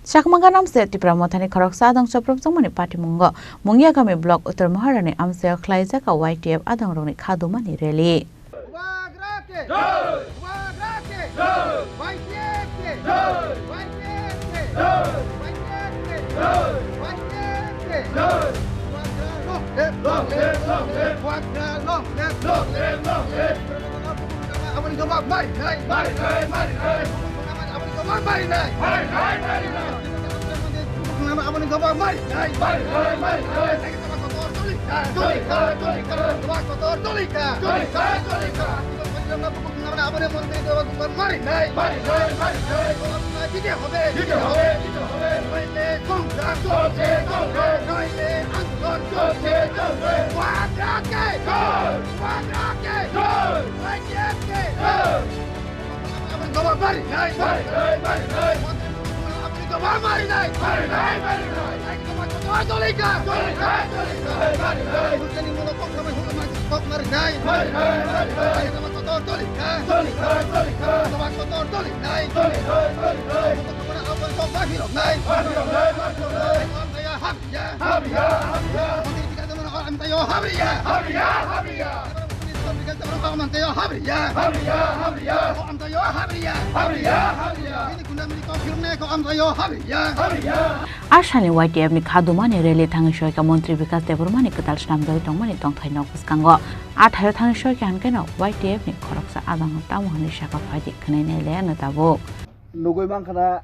Sakmaga namse Tripura Mothani Khorok Sadang Soprop Jongmani Party Mungo Mungyagami Block Uttar Maharani Amse Khlaijaka YTF Adang Roni Khadumani Rally Ashani YTF ni Khadumani Rally Thangishoy ka Montri Vikas Debormani Ketal Snamdoi Tongmani Tongthai Nok Puskango Athayo Thangishoy ka Hankeno YTF ni Khoroksa Adang Tamuhani Shaka Phadi Khnene le na tabo Nugoi Mangkhana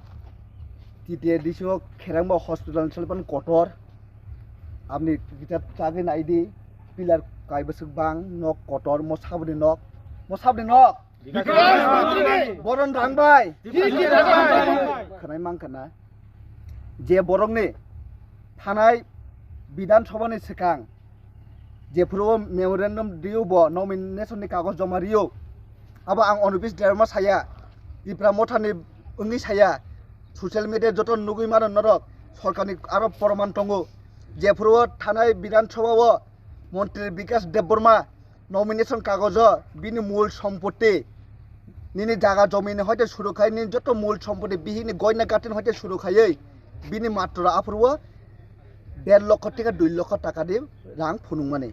TTE Disho Kherangba Hospital Selpan Kotor Amni kita Tagin ID Pilar Kaibasuk Bang Nok Kotor Moshabni Nok Boron Rangbai Khanai Mangkhana Je borongni thanai bidan sabhani sekang je puro memorandum diu bo nomination ni kagos joma riu aba ang onubis derma saya Tripura Mothani ungi saya social media joto nugui maron norok sorkarni aro poroman tongo je puro thanai bidan sabha Montri Vikas Deborma nomination kagos bini mul সম্পত্তি nini jaga jomini hoite shuru khai ni joto mul সম্পত্তি bihini goina gatin hoite shuru khai bini matra apurwo 1.5 লক্ষ থেকে 2 লক্ষ টাকা দিয়ে রাং ফুনুমানে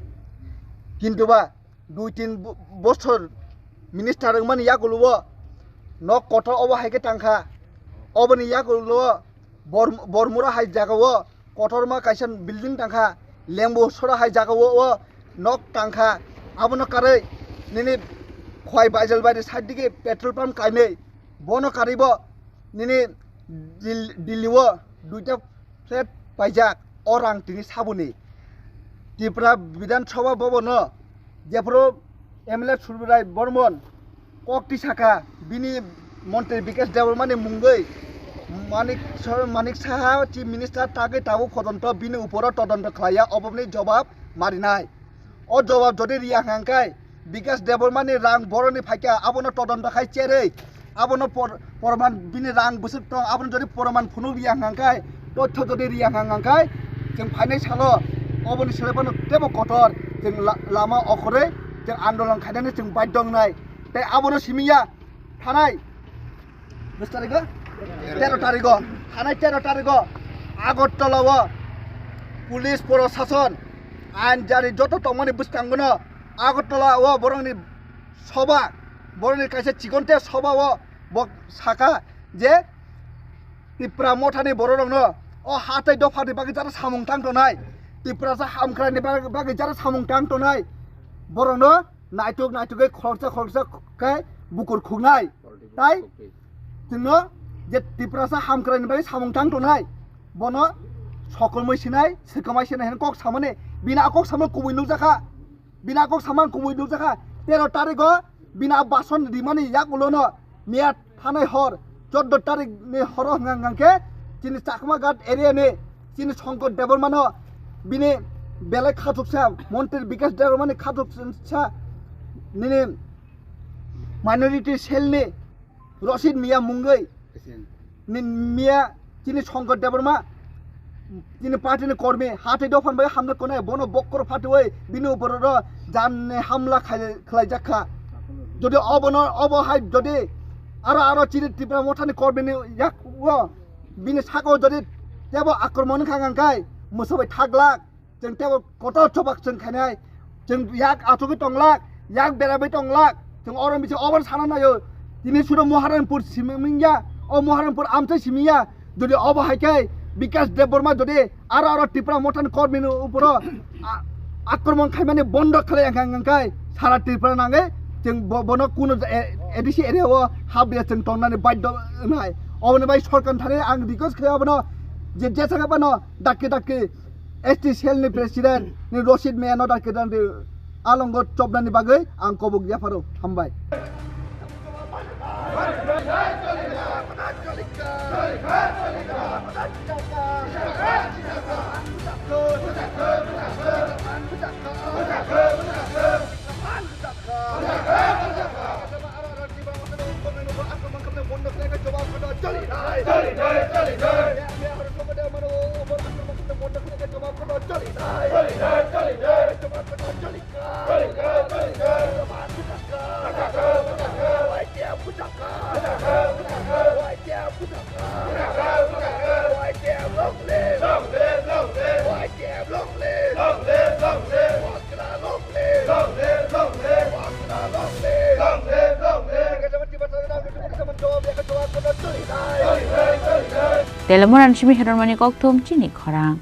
কিন্তু বা 2-3 বছর মিনিস্টার মানে ইয়াগুলো ন কত অবহাইকে টাঙ্কা অবনি ইয়াগুলো বরমুরা হাই জাগাও কটরমা কাইসান বিল্ডিং টাঙ্কা লেম্বু সরা হাই জাগাও নক টাঙ্কা আবন কারে নিনি খয় বাইজাল বাইরে সাইড দিকে পেট্রোল পাম্প কাইনে বন কারিব নিনি দিল্লিও দুইটা ফ্লেট পাইজাক অরাং তিনি সাবুনি Tripura বিধান সভা ভবন যেফ্রো এমএলএ সুরবিরাই বর্মন ককটি শাখা বিনি মন্ত্রী বিকাশ দেবরমানি মুঙ্গই মানিক সাহা চিফ মিনিস্টার তাকে তাবো পর্যন্ত বিনি উপর তদন্ত খাইয়া অবনি জবাব মারিনাই ও জবাব যদি রিয়া হাঙ্কাই বিকাশ দেবরমানি রাং বরনি ফাইকা আবনো তদন্ত খাই চেরে আবনো পরমান বিনি রাং বসে তো আবনো যদি পরমান ফুনু রিয়া হাঙ্কাই তথ্য যদি রিয়া হাঙ্কাই जों फाइनाय सालो अबनि सेलेबानो तेबो कटर जों लामा अखरे जों आन्दोलन खायनानै जों बाय दंनाय ते आबनो सिमिया थानाय बेस तारिख 13 तारिख थानाय 13 तारिख आगरतलाव पुलिस प्रशासन आइन जारि जत तमानि बुस्तांगनो आगरतलाव बरंनि सभा बरंनि कायसे चिकनते सभाव साखा जे Tripura Mothani बररंनो o hatai dofani bagi jara samung tang tonai Tripura sa hamkrani bagi jara samung tang tonai borono naituk ge khorsa kai bukur khungnai tai jingno je Tripura sa hamkrani bagi samung tang tonai bono সকল মইছিনাই সেকমাইছিনা হেন cock সামনে বিনা cock সামনে কুমুই নুজাখা 13 তারিখ বিনা বাসন দিমানি ইয়াক উলোনো মিয়া থানাই হর 14 তারিখ নে হর হাঙ্গাঙ্গে Chini Chakma Ghat area ne chini Shankar Debormano bini belai khatuksa Montri Vikas Debormani khatuksa nini minority cell ne Rashid Mia Mungai nin Mia chini Shankar Deborma chini party ne kormi hatai dofan bai hamla konai bono bokkor fatoi bini uporo janne hamla khlai jakha jodi obono obohai jodi aro chini Tripura Mothani kormi ne yak bini sako jadi tebo akromon kangang kai musuh taglak jeng tebo kotor coba jeng kanai jeng yak atuki tonglak yak berabai tonglak jeng orang bisa orang sana na yo ini sudah Moharanpur simingya oh Moharanpur amte simingya jadi apa hakai বিকাশ দেববর্মা যদি আরো টিপরা মোটান কর্মীর উপর আক্রমণ খাই মানে বন্ধ খালে এঙ্কাই সারা টিপরা নাগে जों বন কোন এডিসি এরিয়াও হাবিয়া जों টংনানি বাধ্য নাই অবনে বাই সরকার থারে আং রিকোয়েস্ট খায়াবনো যে যেসাগা বানো ডাকে এসটি সেল नि প্রেসিডেন্ট नि রশিদ মেয়ানো ডাকে দান্তে আলঙ্গ চবনানি বাগৈ আং কবুক ইয়াফারো হামবাই Telemoran simi heron mani kok thom chini khorang